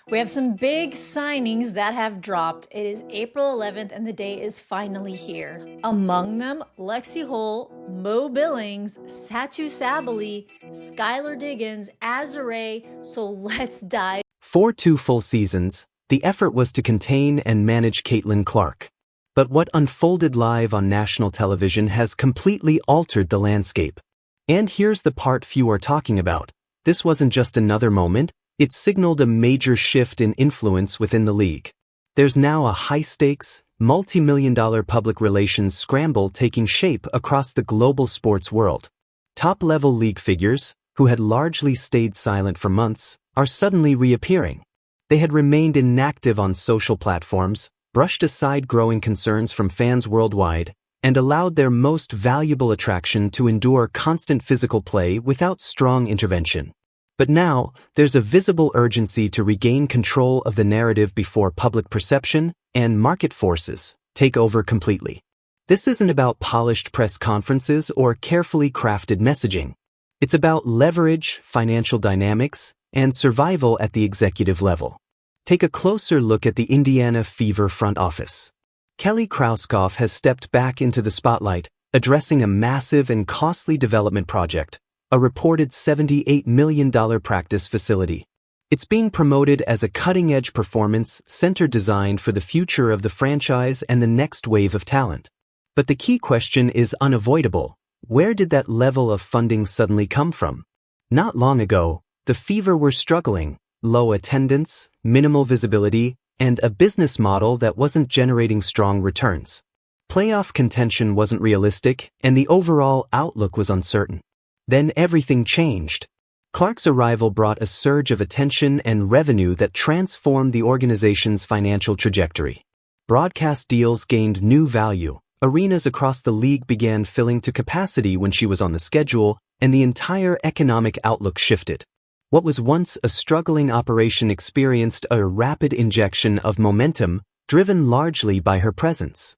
We have some big signings that have dropped. It is April 11th and the day is finally here. Among them, Lexi Hull, Mo Billings, Satou Sabally, Skylar Diggins, Azure. So let's dive. For 2 full seasons, the effort was to contain and manage Caitlin Clark. But what unfolded live on national television has completely altered the landscape. And here's the part few are talking about. This wasn't just another moment, it signaled a major shift in influence within the league. There's now a high-stakes, multi-million-dollar public relations scramble taking shape across the global sports world. Top-level league figures, who had largely stayed silent for months, are suddenly reappearing. They had remained inactive on social platforms, brushed aside growing concerns from fans worldwide, and allowed their most valuable attraction to endure constant physical play without strong intervention. But now, there's a visible urgency to regain control of the narrative before public perception and market forces take over completely. This isn't about polished press conferences or carefully crafted messaging. It's about leverage, financial dynamics, and survival at the executive level. Take a closer look at the Indiana Fever front office. Kelly Krauskopf has stepped back into the spotlight, addressing a massive and costly development project, a reported $78 million practice facility. It's being promoted as a cutting-edge performance center designed for the future of the franchise and the next wave of talent. But the key question is unavoidable. Where did that level of funding suddenly come from? Not long ago, the Fever were struggling, low attendance, minimal visibility, and a business model that wasn't generating strong returns. Playoff contention wasn't realistic, and the overall outlook was uncertain. Then everything changed. Clark's arrival brought a surge of attention and revenue that transformed the organization's financial trajectory. Broadcast deals gained new value, arenas across the league began filling to capacity when she was on the schedule, and the entire economic outlook shifted. What was once a struggling operation experienced a rapid injection of momentum, driven largely by her presence.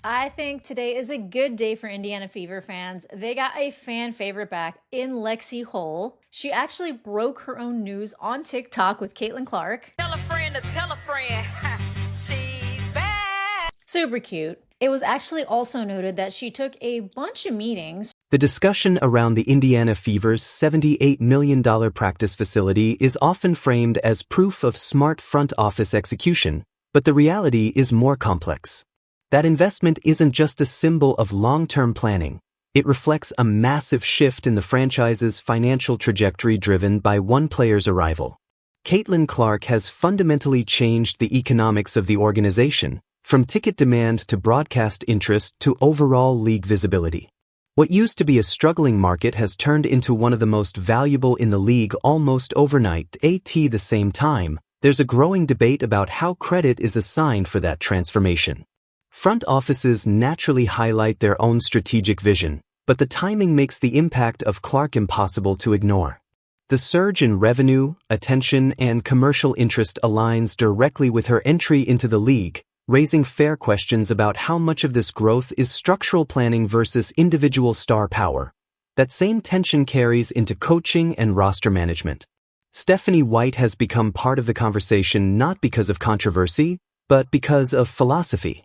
I think today is a good day for Indiana Fever fans. They got a fan favorite back in Lexi Hull. She actually broke her own news on TikTok with Caitlin Clark. Tell a friend to tell a friend. She's back. Super cute. It was actually also noted that she took a bunch of meetings. The discussion around the Indiana Fever's $78 million practice facility is often framed as proof of smart front office execution, but the reality is more complex. That investment isn't just a symbol of long-term planning. It reflects a massive shift in the franchise's financial trajectory driven by one player's arrival. Caitlin Clark has fundamentally changed the economics of the organization, from ticket demand to broadcast interest to overall league visibility. What used to be a struggling market has turned into one of the most valuable in the league almost overnight. At the same time, there's a growing debate about how credit is assigned for that transformation. Front offices naturally highlight their own strategic vision, but the timing makes the impact of Clark impossible to ignore. The surge in revenue, attention, and commercial interest aligns directly with her entry into the league, raising fair questions about how much of this growth is structural planning versus individual star power. That same tension carries into coaching and roster management. Stephanie White has become part of the conversation not because of controversy, but because of philosophy.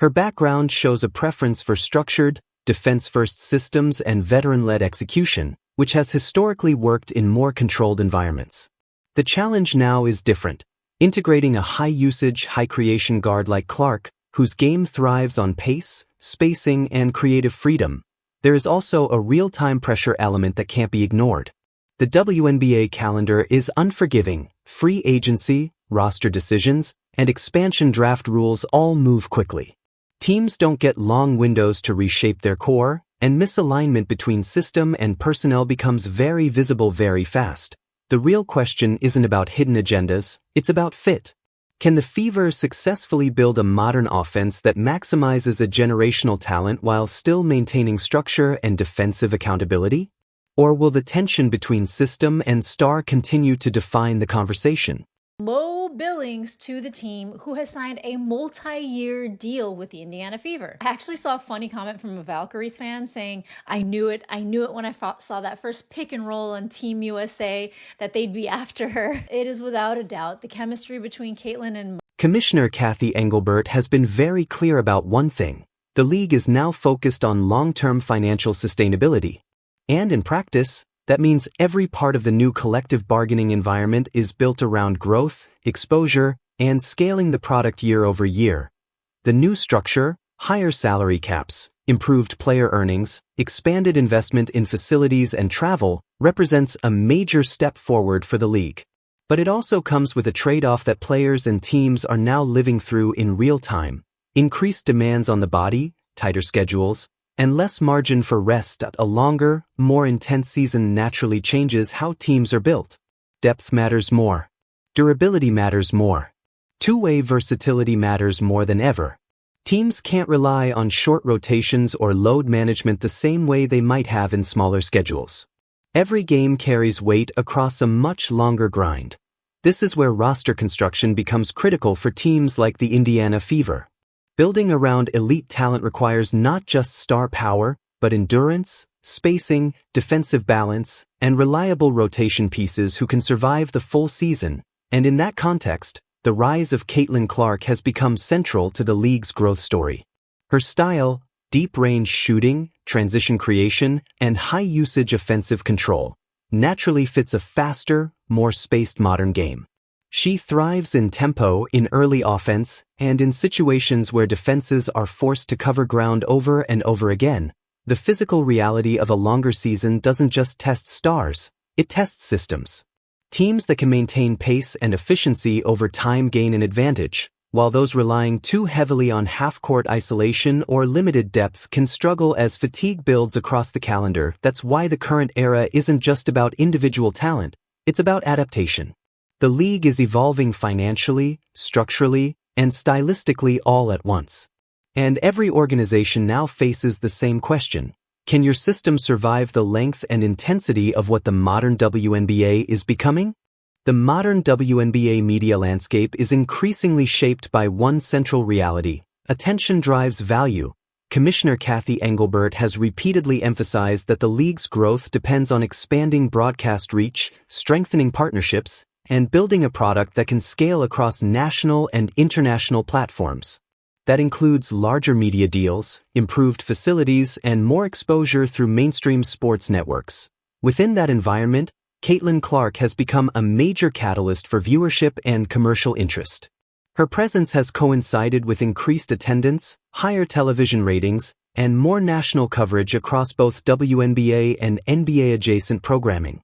Her background shows a preference for structured, defense-first systems and veteran-led execution, which has historically worked in more controlled environments. The challenge now is different. Integrating a high-usage, high-creation guard like Clark, whose game thrives on pace, spacing, and creative freedom, there is also a real-time pressure element that can't be ignored. The WNBA calendar is unforgiving. Free agency, roster decisions, and expansion draft rules all move quickly. Teams don't get long windows to reshape their core, and misalignment between system and personnel becomes very visible very fast. The real question isn't about hidden agendas, it's about fit. Can the Fever successfully build a modern offense that maximizes a generational talent while still maintaining structure and defensive accountability? Or will the tension between system and star continue to define the conversation? Mo Billings to the team, who has signed a multi-year deal with the Indiana Fever. I actually saw a funny comment from a Valkyries fan saying, I knew it when I saw that first pick and roll on Team USA that they'd be after her. It is without a doubt the chemistry between Caitlin and Commissioner Kathy Engelbert has been very clear about one thing. The league is now focused on long-term financial sustainability. And in practice, that means every part of the new collective bargaining environment is built around growth, exposure, and scaling the product year over year. The new structure, higher salary caps, improved player earnings, expanded investment in facilities and travel, represents a major step forward for the league. But it also comes with a trade-off that players and teams are now living through in real time. Increased demands on the body, tighter schedules, and less margin for rest. A longer, more intense season naturally changes how teams are built. Depth matters more. Durability matters more. Two-way versatility matters more than ever. Teams can't rely on short rotations or load management the same way they might have in smaller schedules. Every game carries weight across a much longer grind. This is where roster construction becomes critical for teams like the Indiana Fever. Building around elite talent requires not just star power, but endurance, spacing, defensive balance, and reliable rotation pieces who can survive the full season. And in that context, the rise of Caitlin Clark has become central to the league's growth story. Her style, deep-range shooting, transition creation, and high-usage offensive control, naturally fits a faster, more spaced modern game. She thrives in tempo, in early offense, and in situations where defenses are forced to cover ground over and over again. The physical reality of a longer season doesn't just test stars, it tests systems. Teams that can maintain pace and efficiency over time gain an advantage, while those relying too heavily on half-court isolation or limited depth can struggle as fatigue builds across the calendar. That's why the current era isn't just about individual talent, it's about adaptation. The league is evolving financially, structurally, and stylistically all at once. And every organization now faces the same question. Can your system survive the length and intensity of what the modern WNBA is becoming? The modern WNBA media landscape is increasingly shaped by one central reality: attention drives value. Commissioner Kathy Engelbert has repeatedly emphasized that the league's growth depends on expanding broadcast reach, strengthening partnerships, and building a product that can scale across national and international platforms. That includes larger media deals, improved facilities, and more exposure through mainstream sports networks. Within that environment, Caitlin Clark has become a major catalyst for viewership and commercial interest. Her presence has coincided with increased attendance, higher television ratings, and more national coverage across both WNBA and NBA-adjacent programming.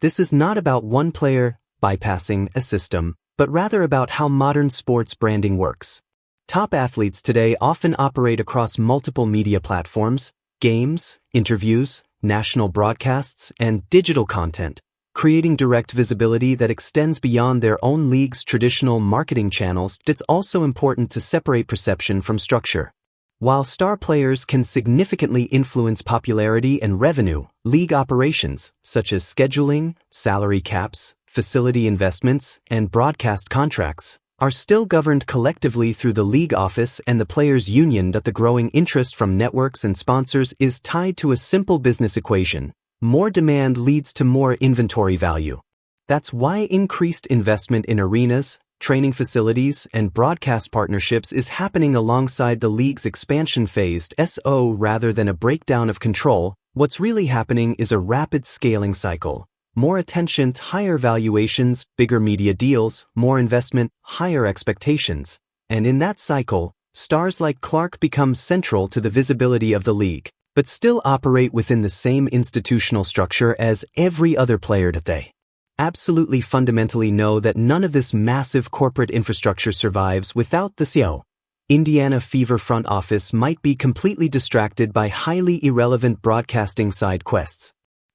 This is not about one player bypassing a system, but rather about how modern sports branding works. Top athletes today often operate across multiple media platforms, games, interviews, national broadcasts, and digital content, creating direct visibility that extends beyond their own league's traditional marketing channels. It's also important to separate perception from structure. While star players can significantly influence popularity and revenue, league operations, such as scheduling, salary caps, facility investments, and broadcast contracts, are still governed collectively through the league office and the players' union. That the growing interest from networks and sponsors is tied to a simple business equation: more demand leads to more inventory value. That's why increased investment in arenas, training facilities, and broadcast partnerships is happening alongside the league's expansion phase. Rather than a breakdown of control, what's really happening is a rapid scaling cycle. More attention, higher valuations, bigger media deals, more investment, higher expectations. And in that cycle, stars like Clark become central to the visibility of the league, but still operate within the same institutional structure as every other player. That they absolutely fundamentally know that none of this massive corporate infrastructure survives without the CEO. Indiana Fever front office might be completely distracted by highly irrelevant broadcasting side quests.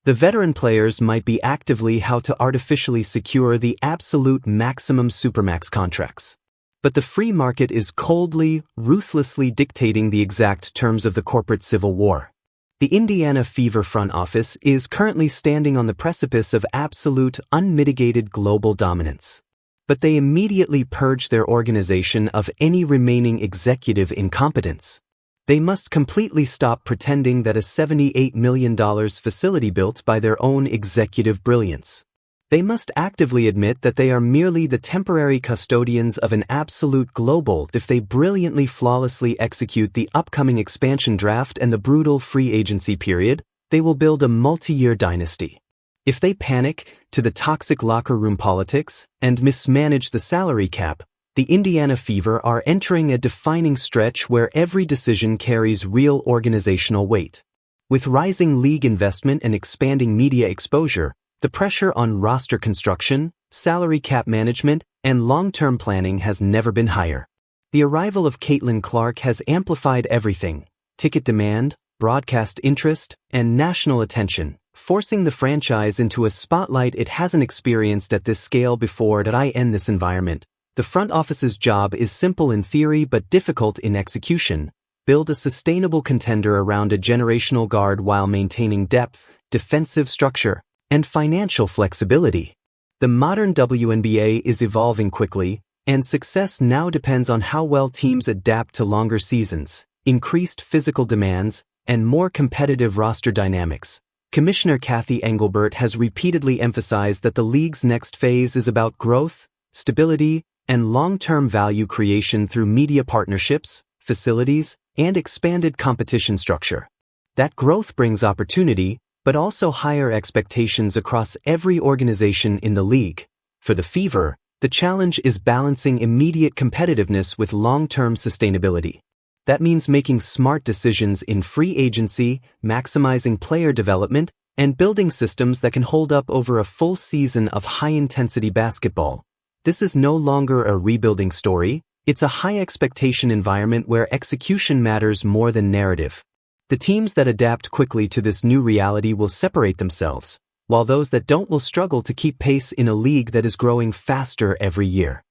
The veteran players might be actively how to artificially secure the absolute maximum supermax contracts. But the free market is coldly, ruthlessly dictating the exact terms of the corporate civil war. The Indiana Fever front office is currently standing on the precipice of absolute, unmitigated global dominance. but they immediately purge their organization of any remaining executive incompetence. They must completely stop pretending that a $78 million facility built by their own executive brilliance. They must actively admit that they are merely the temporary custodians of an absolute global. If they brilliantly flawlessly execute the upcoming expansion draft and the brutal free agency period, they will build a multi-year dynasty. If they panic, to the toxic locker room politics, and mismanage the salary cap, the Indiana Fever are entering a defining stretch where every decision carries real organizational weight. With rising league investment and expanding media exposure, the pressure on roster construction, salary cap management, and long-term planning has never been higher. The arrival of Caitlin Clark has amplified everything: ticket demand, broadcast interest, and national attention, forcing the franchise into a spotlight it hasn't experienced at this scale before. In this environment, the front office's job is simple in theory but difficult in execution: build a sustainable contender around a generational guard while maintaining depth, defensive structure, and financial flexibility. The modern WNBA is evolving quickly, and success now depends on how well teams adapt to longer seasons, increased physical demands, and more competitive roster dynamics. Commissioner Cathy Engelbert has repeatedly emphasized that the league's next phase is about growth, stability, and long-term value creation through media partnerships, facilities, and expanded competition structure. That growth brings opportunity, but also higher expectations across every organization in the league. For the Fever, the challenge is balancing immediate competitiveness with long-term sustainability. That means making smart decisions in free agency, maximizing player development, and building systems that can hold up over a full season of high-intensity basketball. This is no longer a rebuilding story, it's a high-expectation environment where execution matters more than narrative. The teams that adapt quickly to this new reality will separate themselves, while those that don't will struggle to keep pace in a league that is growing faster every year.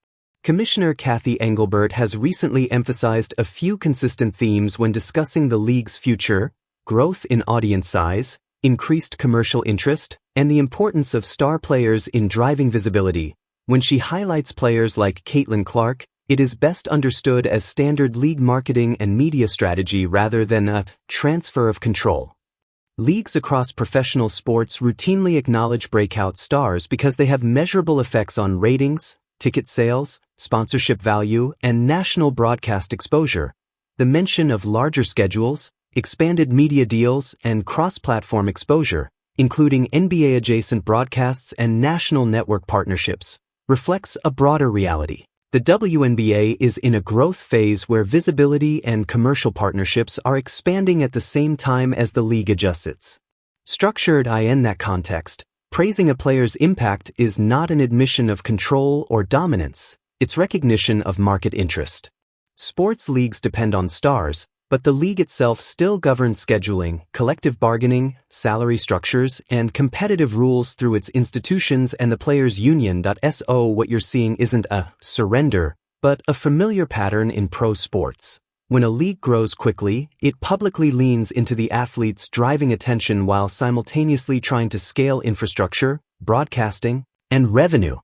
Commissioner Cathy Engelbert has recently emphasized a few consistent themes when discussing the league's future: growth in audience size, increased commercial interest, and the importance of star players in driving visibility. When she highlights players like Caitlin Clark, it is best understood as standard league marketing and media strategy rather than a transfer of control. Leagues across professional sports routinely acknowledge breakout stars because they have measurable effects on ratings, ticket sales, sponsorship value, and national broadcast exposure. The mention of larger schedules, expanded media deals, and cross-platform exposure, including NBA-adjacent broadcasts and national network partnerships, reflects a broader reality. The WNBA is in a growth phase where visibility and commercial partnerships are expanding at the same time as the league adjusts its structure. In that context, praising a player's impact is not an admission of control or dominance, it's recognition of market interest. Sports leagues depend on stars, but the league itself still governs scheduling, collective bargaining, salary structures, and competitive rules through its institutions and the players' union. So what you're seeing isn't a surrender, but a familiar pattern in pro sports. When a league grows quickly, it publicly leans into the athletes driving attention while simultaneously trying to scale infrastructure, broadcasting, and revenue.